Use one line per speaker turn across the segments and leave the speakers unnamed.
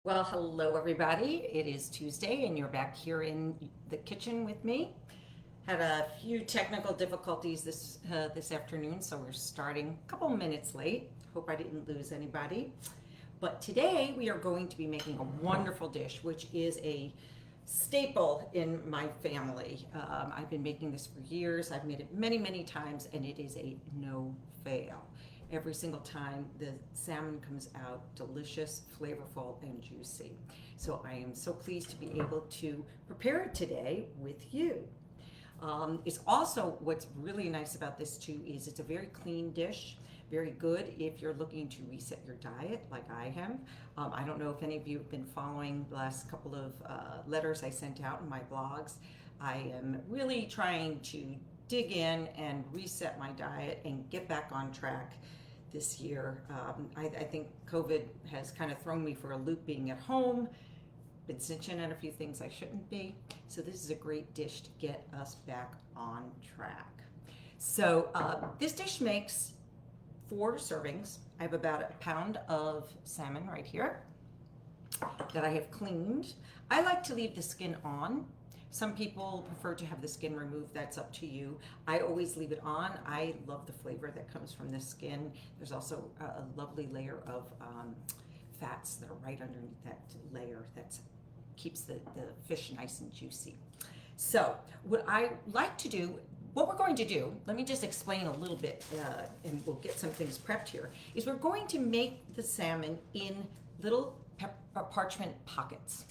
Well, hello everybody. It is Tuesday and you're back here in the kitchen with me. Had a few technical difficulties this afternoon, so we're starting a couple minutes late. Hope I didn't lose anybody. But today we are going to be making a wonderful dish, which is a staple in my family. I've been making this for years. I've made it many, many times, and it is a no fail. Every single time the salmon comes out delicious, flavorful, and juicy. So I am so pleased to be able to prepare it today with you. It's also, what's really nice about this too is it's a very clean dish, very good if you're looking to reset your diet like I am. I don't know if any of you have been following the last couple of letters I sent out in my blogs. I am really trying to dig in and reset my diet and get back on track this year. I think COVID has kind of thrown me for a loop being at home, been cinching on a few things I shouldn't be. So this is a great dish to get us back on track. So this dish makes 4 servings. I have about a pound of salmon right here that I have cleaned. I like to leave the skin on. Some people prefer to have the skin removed. That's up to you. I always leave it on. I love the flavor that comes from the skin. There's also a lovely layer of fats that are right underneath that layer that keeps the fish nice and juicy. So what I like to do, what we're going to do, let me just explain a little bit and we'll get some things prepped here, is we're going to make the salmon in little parchment pockets.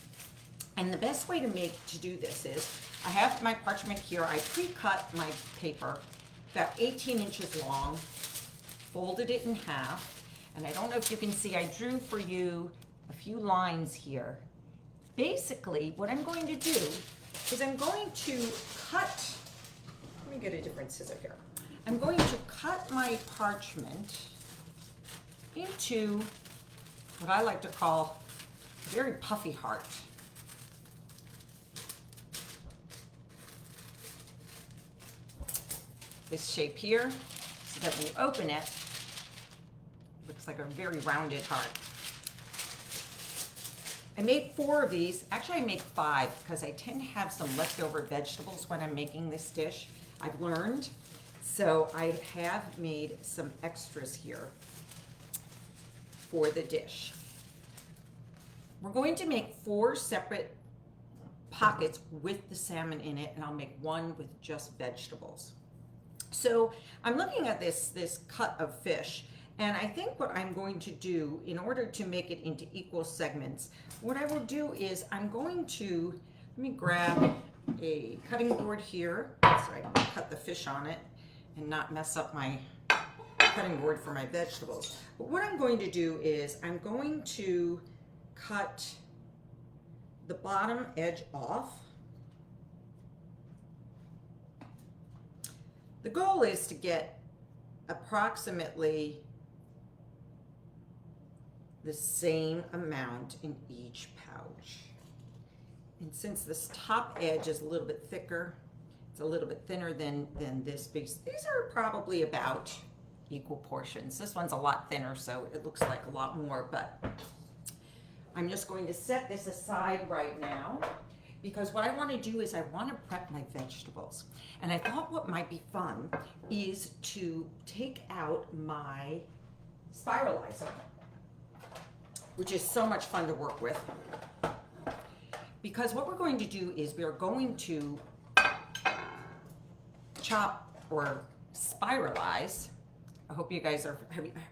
And the best way to do this is, I have my parchment here. I pre-cut my paper about 18 inches long, folded it in half, and I don't know if you can see, I drew for you a few lines here. Basically, what I'm going to do is I'm going to cut, let me get a different scissor here. I'm going to cut my parchment into what I like to call a very puffy heart. This shape here, so that when you open it, looks like a very rounded heart. I made 4 of these. Actually, I make 5 because I tend to have some leftover vegetables when I'm making this dish. I've learned. So I have made some extras here for the dish. We're going to make 4 separate pockets with the salmon in it, and I'll make 1 with just vegetables. So I'm looking at this cut of fish, and I think what I'm going to do in order to make it into equal segments, what I will do is I'm going to, let me grab a cutting board here so I can cut the fish on it and not mess up my cutting board for my vegetables. But what I'm going to do is I'm going to cut the bottom edge off. The goal is to get approximately the same amount in each pouch. And since this top edge is a little bit thicker, it's a little bit thinner than this piece, these are probably about equal portions. This one's a lot thinner, so it looks like a lot more, but I'm just going to set this aside right now, because what I want to do is I want to prep my vegetables. And I thought what might be fun is to take out my spiralizer, which is so much fun to work with. Because what we're going to do is we are going to chop or spiralize. I hope you guys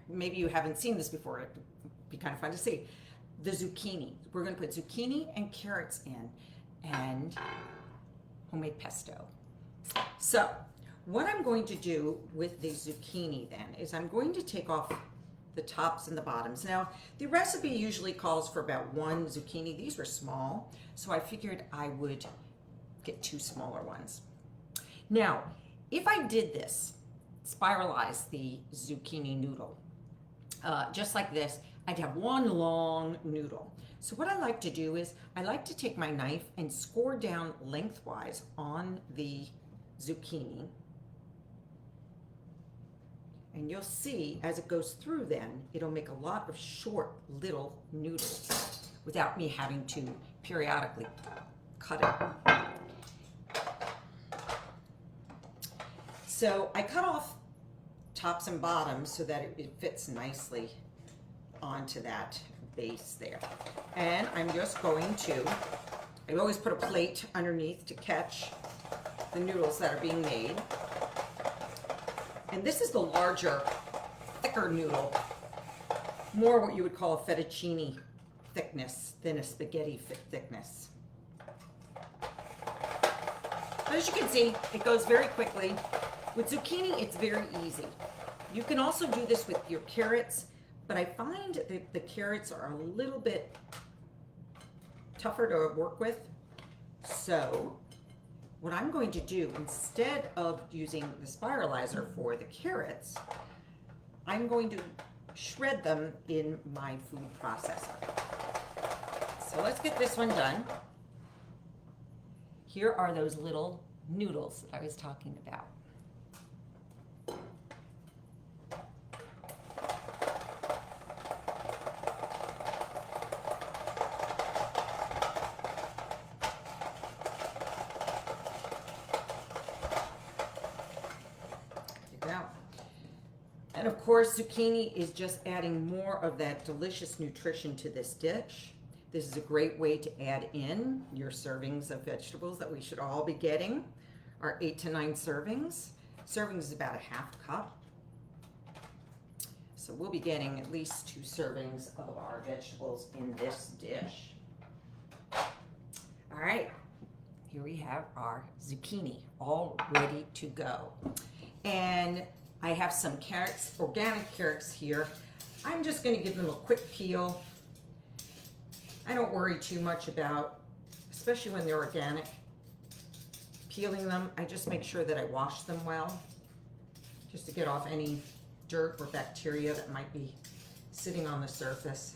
maybe you haven't seen this before. It'd be kind of fun to see. The zucchini. We're going to put zucchini and carrots in, and homemade pesto. So what I'm going to do with the zucchini then is I'm going to take off the tops and the bottoms. Now, the recipe usually calls for about 1 zucchini. These were small, so I figured I would get 2 smaller ones. Now, if I did this, spiralize the zucchini noodle, just like this, I'd have 1 long noodle. So what I like to do is I like to take my knife and score down lengthwise on the zucchini. And you'll see as it goes through then, it'll make a lot of short little noodles, without me having to periodically cut it. So I cut off tops and bottoms so that it fits nicely onto that base there. And I'm just going to, I always put a plate underneath to catch the noodles that are being made. And this is the larger, thicker noodle, more what you would call a fettuccine thickness than a spaghetti thickness. But as you can see, it goes very quickly. With zucchini, it's very easy. You can also do this with your carrots, but I find that the carrots are a little bit tougher to work with. So what I'm going to do, instead of using the spiralizer for the carrots, I'm going to shred them in my food processor. So let's get this one done. Here are those little noodles that I was talking about. And of course, zucchini is just adding more of that delicious nutrition to this dish. This is a great way to add in your servings of vegetables that we should all be getting, our 8 to 9 servings. Servings is about a half cup. So we'll be getting at least 2 servings of our vegetables in this dish. All right, here we have our zucchini all ready to go. And I have some carrots, organic carrots here. I'm just going to give them a quick peel. I don't worry too much about, especially when they're organic, peeling them. I just make sure that I wash them well, just to get off any dirt or bacteria that might be sitting on the surface.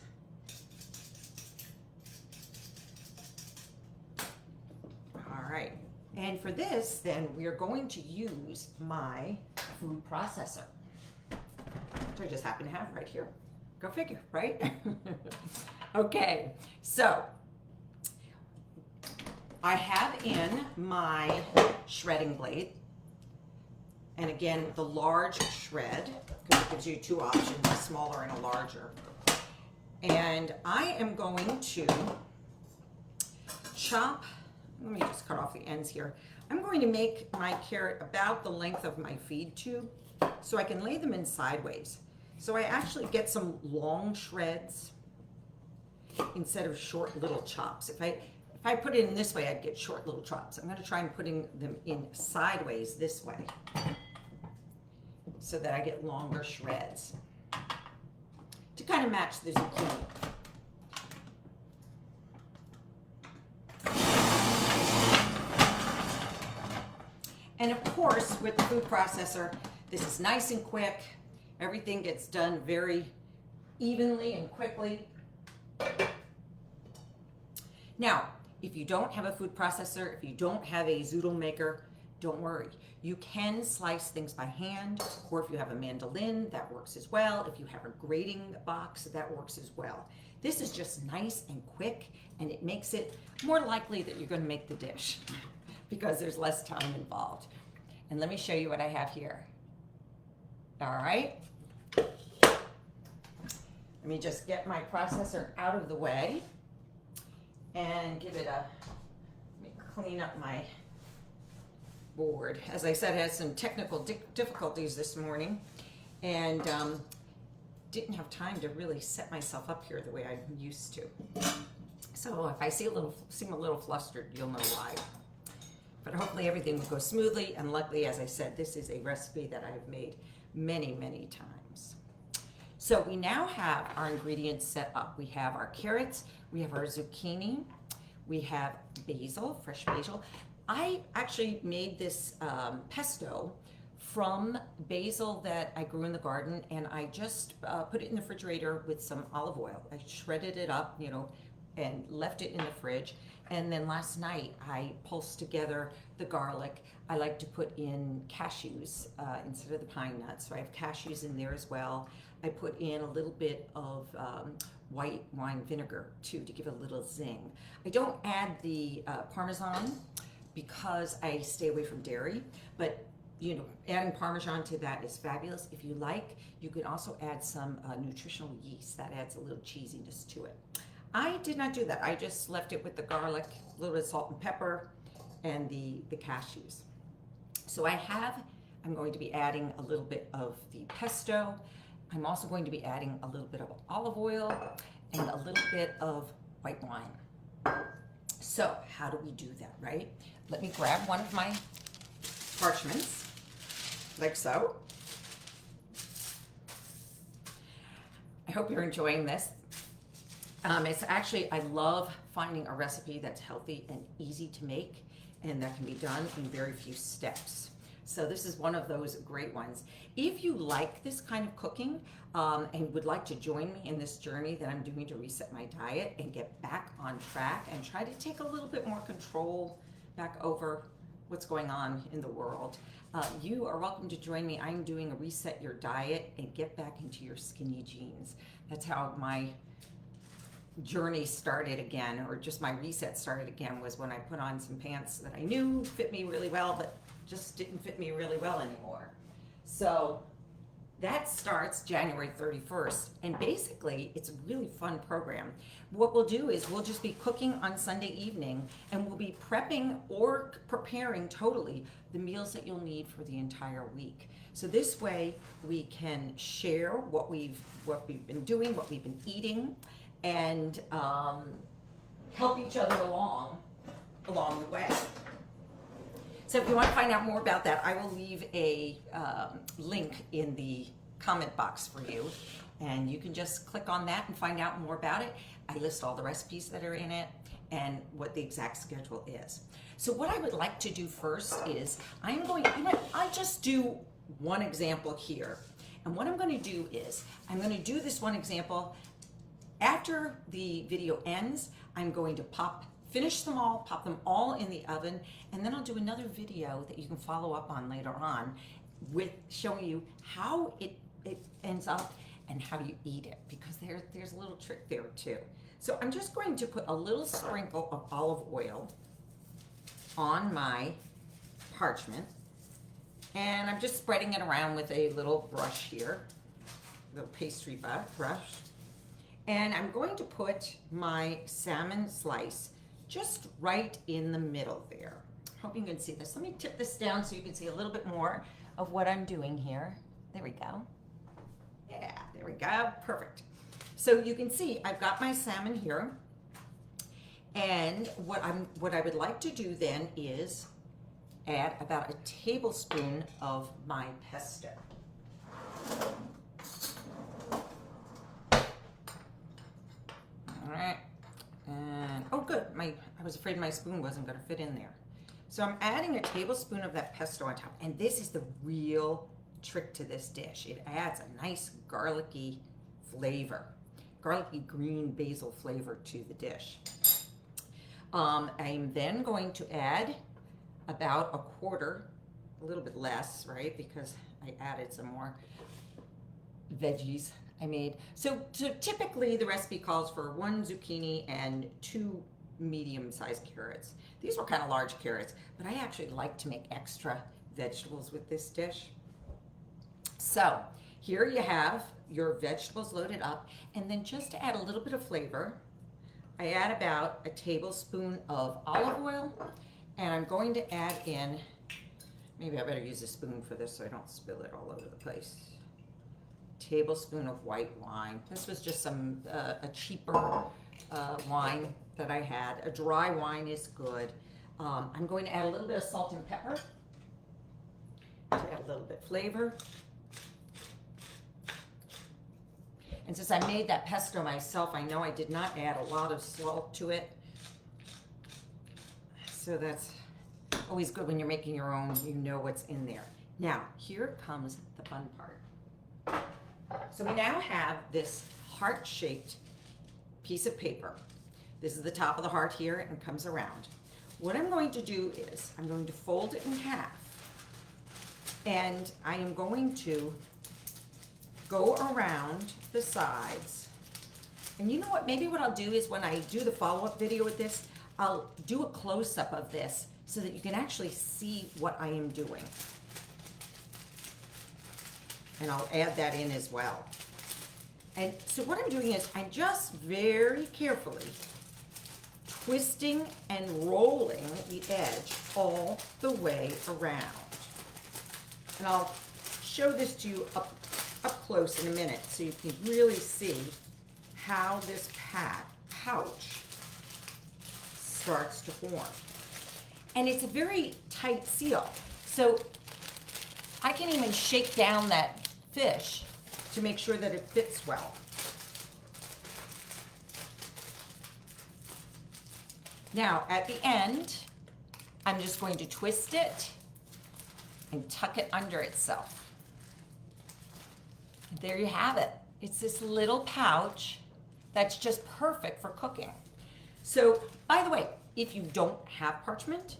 All right. And for this, then, we are going to use my food processor, which I just happen to have right here. Go figure, right? Okay, so I have in my shredding blade, and again, the large shred, because it gives you 2 options, a smaller and a larger. And I am going to chop. Let me just cut off the ends here. I'm going to make my carrot about the length of my feed tube so I can lay them in sideways. So I actually get some long shreds instead of short little chops. If I put it in this way, I'd get short little chops. I'm going to try and putting them in sideways this way so that I get longer shreds to kind of match the zucchini. And of course, with the food processor, this is nice and quick. Everything gets done very evenly and quickly. Now, if you don't have a food processor, if you don't have a zoodle maker, don't worry. You can slice things by hand, or if you have a mandolin, that works as well. If you have a grating box, that works as well. This is just nice and quick, and it makes it more likely that you're going to make the dish because there's less time involved. And let me show you what I have here. All right. Let me just get my processor out of the way and give it a, let me clean up my board. As I said, I had some technical difficulties this morning and didn't have time to really set myself up here the way I'm used to. So if I seem a little flustered, you'll know why. But hopefully everything will go smoothly, and luckily, as I said, this is a recipe that I have made many, many times. So we now have our ingredients set up. We have our carrots, we have our zucchini, we have basil, fresh basil. I actually made this pesto from basil that I grew in the garden, and I just put it in the refrigerator with some olive oil. I shredded it up, you know, and left it in the fridge. And then last night I pulsed together the garlic. I like to put in cashews instead of the pine nuts. So I have cashews in there as well. I put in a little bit of white wine vinegar too to give a little zing. I don't add the Parmesan because I stay away from dairy, but you know, adding Parmesan to that is fabulous. If you like, you can also add some nutritional yeast. That adds a little cheesiness to it. I did not do that. I just left it with the garlic, a little bit of salt and pepper, and the cashews. So I'm going to be adding a little bit of the pesto. I'm also going to be adding a little bit of olive oil and a little bit of white wine. So how do we do that, right? Let me grab one of my parchments, like so. I hope you're enjoying this. It's actually, I love finding a recipe that's healthy and easy to make, and that can be done in very few steps. So this is one of those great ones. If you like this kind of cooking and would like to join me in this journey that I'm doing to reset my diet and get back on track and try to take a little bit more control back over what's going on in the world, you are welcome to join me. I'm doing a reset your diet and get back into your skinny jeans. That's how my journey started again, or just my reset started again, was when I put on some pants that I knew fit me really well, but just didn't fit me really well anymore. So that starts January 31st, and basically it's a really fun program. What we'll do is we'll just be cooking on Sunday evening, and we'll be prepping or preparing totally the meals that you'll need for the entire week. So this way we can share what we've been doing, what we've been eating, and help each other along the way. So if you want to find out more about that, I will leave a link in the comment box for you, and you can just click on that and find out more about it. I list all the recipes that are in it and what the exact schedule is. So what I would like to do first is I just do one example here. And what I'm going to do is I'm going to do this one example. After the video ends, I'm going to finish them all, pop them all in the oven, and then I'll do another video that you can follow up on later on with showing you how it ends up and how you eat it, because there's a little trick there too. So I'm just going to put a little sprinkle of olive oil on my parchment, and I'm just spreading it around with a little brush here, little pastry brush. And I'm going to put my salmon slice just right in the middle there. Hope you can see this. Let me tip this down so you can see a little bit more of what I'm doing here. There we go. Yeah, there we go. Perfect. So you can see I've got my salmon here. And what I would like to do then is add about a tablespoon of my pesto. All right, and oh good, I was afraid my spoon wasn't going to fit in there. So I'm adding a tablespoon of that pesto on top, and this is the real trick to this dish. It adds a nice garlicky flavor, garlicky green basil flavor to the dish. I'm then going to add about a quarter, a little bit less, right, because I added some more veggies I made. So typically the recipe calls for 1 zucchini and 2 medium-sized carrots. These were kind of large carrots, but I actually like to make extra vegetables with this dish. So here you have your vegetables loaded up, and then just to add a little bit of flavor, I add about a tablespoon of olive oil, and I'm going to add in, maybe I better use a spoon for this so I don't spill it all over the place, tablespoon of white wine. This was just a cheaper wine that I had. A dry wine is good. I'm going to add a little bit of salt and pepper to add a little bit of flavor. And since I made that pesto myself, I know I did not add a lot of salt to it. So that's always good when you're making your own, you know what's in there. Now, here comes the fun part. So we now have this heart-shaped piece of paper. This is the top of the heart here and comes around. What I'm going to do is I'm going to fold it in half, and I am going to go around the sides. And you know what, maybe what I'll do is when I do the follow-up video with this, I'll do a close-up of this so that you can actually see what I am doing. And I'll add that in as well. And so what I'm doing is I'm just very carefully twisting and rolling the edge all the way around. And I'll show this to you up close in a minute so you can really see how this pouch starts to form. And it's a very tight seal. So I can even shake down that fish to make sure that it fits well. Now, at the end, I'm just going to twist it and tuck it under itself. There you have it. It's this little pouch that's just perfect for cooking. So, by the way, if you don't have parchment,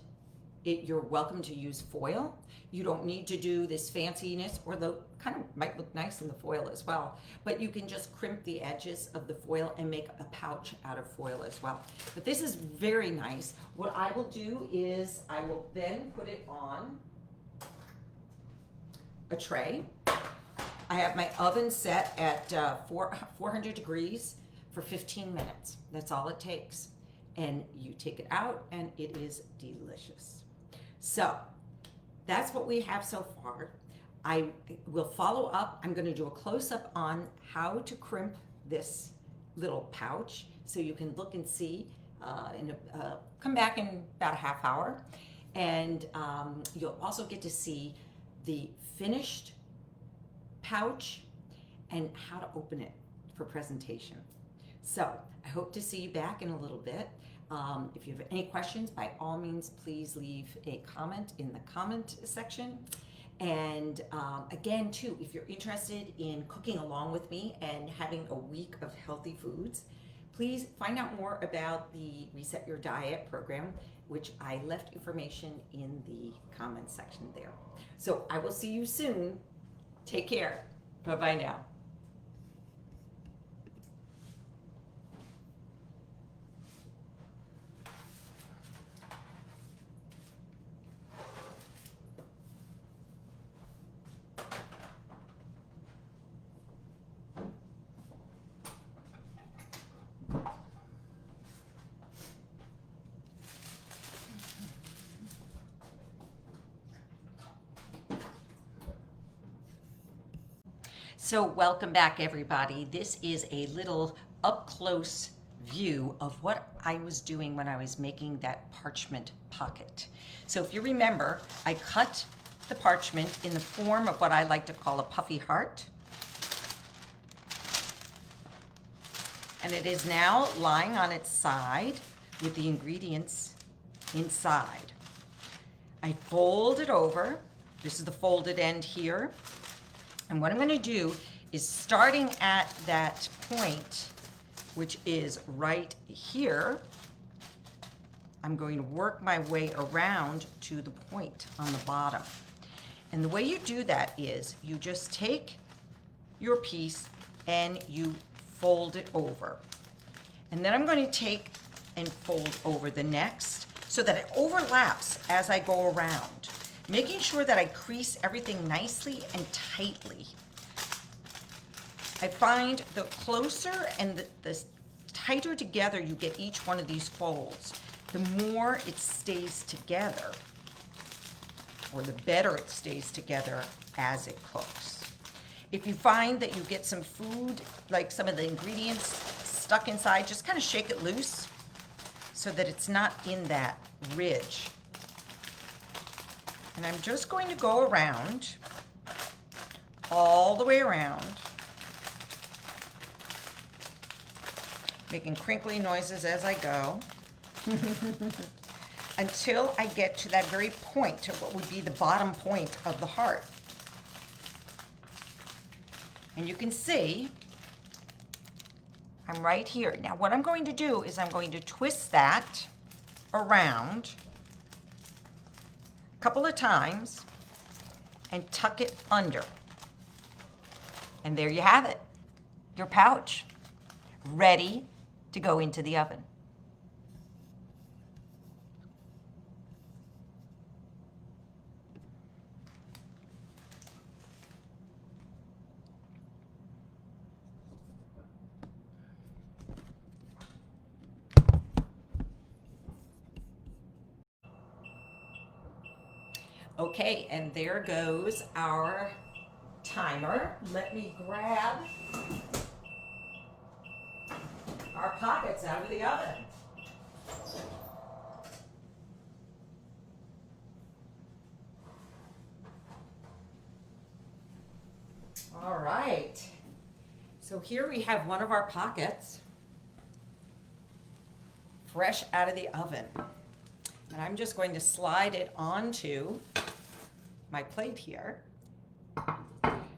you're welcome to use foil. You don't need to do this fanciness, or the kind of might look nice in the foil as well, but you can just crimp the edges of the foil and make a pouch out of foil as well. But this is very nice. What I will do is I will then put it on a tray. I have my oven set at 400 degrees for 15 minutes. That's all it takes. And you take it out and it is delicious. So that's what we have so far. I will follow up. I'm going to do a close-up on how to crimp this little pouch so you can look and see. Come back in about a half hour, and you'll also get to see the finished pouch and how to open it for presentation. So I hope to see you back in a little bit. If you have any questions, by all means, please leave a comment in the comment section. And again, too, if you're interested in cooking along with me and having a week of healthy foods, please find out more about the Reset Your Diet program, which I left information in the comment section there. So I will see you soon. Take care. Bye-bye now. So welcome back, everybody. This is a little up-close view of what I was doing when I was making that parchment pocket. So if you remember, I cut the parchment in the form of what I like to call a puffy heart. And it is now lying on its side with the ingredients inside. I fold it over. This is the folded end here. And what I'm going to do is, starting at that point, which is right here, I'm going to work my way around to the point on the bottom. And the way you do that is you just take your piece and you fold it over. And then I'm going to take and fold over the next so that it overlaps as I go around, making sure that I crease everything nicely and tightly. I find the closer and the tighter together you get each one of these folds, the more it stays together, or the better it stays together as it cooks. If you find that you get some food, like some of the ingredients stuck inside, just kind of shake it loose so that it's not in that ridge. And I'm just going to go around, all the way around, making crinkly noises as I go, until I get to that very point, to what would be the bottom point of the heart. And you can see I'm right here. Now what I'm going to do is I'm going to twist that around a couple of times and tuck it under. And there you have it, your pouch, ready to go into the oven. Okay, and there goes our timer. Let me grab our pockets out of the oven. All right, so here we have one of our pockets fresh out of the oven. And I'm just going to slide it onto my plate here.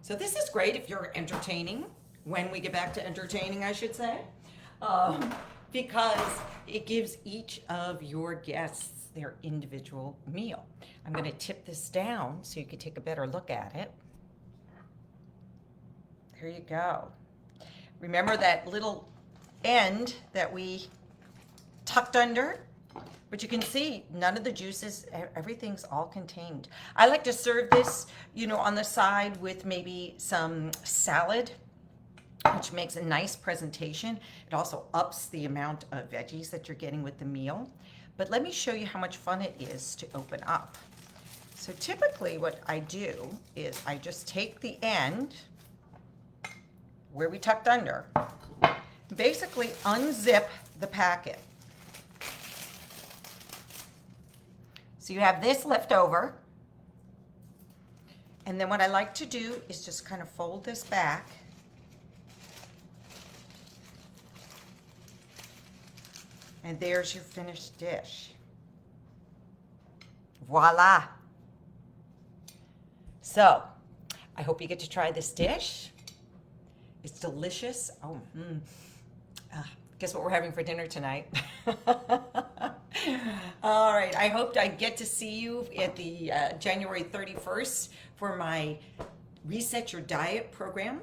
So this is great if you're entertaining, when we get back to entertaining, I should say, because it gives each of your guests their individual meal. I'm going to tip this down so you can take a better look at it. There you go. Remember that little end that we tucked under? But you can see none of the juices, everything's all contained. I like to serve this, you know, on the side with maybe some salad, which makes a nice presentation. It also ups the amount of veggies that you're getting with the meal. But let me show you how much fun it is to open up. So typically what I do is I just take the end where we tucked under, basically unzip the packet. So you have this left over. And then what I like to do is just kind of fold this back. And there's your finished dish. Voila. So I hope you get to try this dish. It's delicious. Oh, guess what we're having for dinner tonight? All right, I hope I get to see you at the January 31st for my Reset Your Diet program.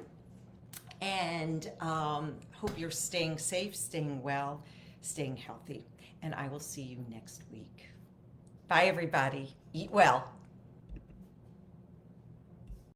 And hope you're staying safe, staying well, staying healthy. And I will see you next week. Bye, everybody. Eat well.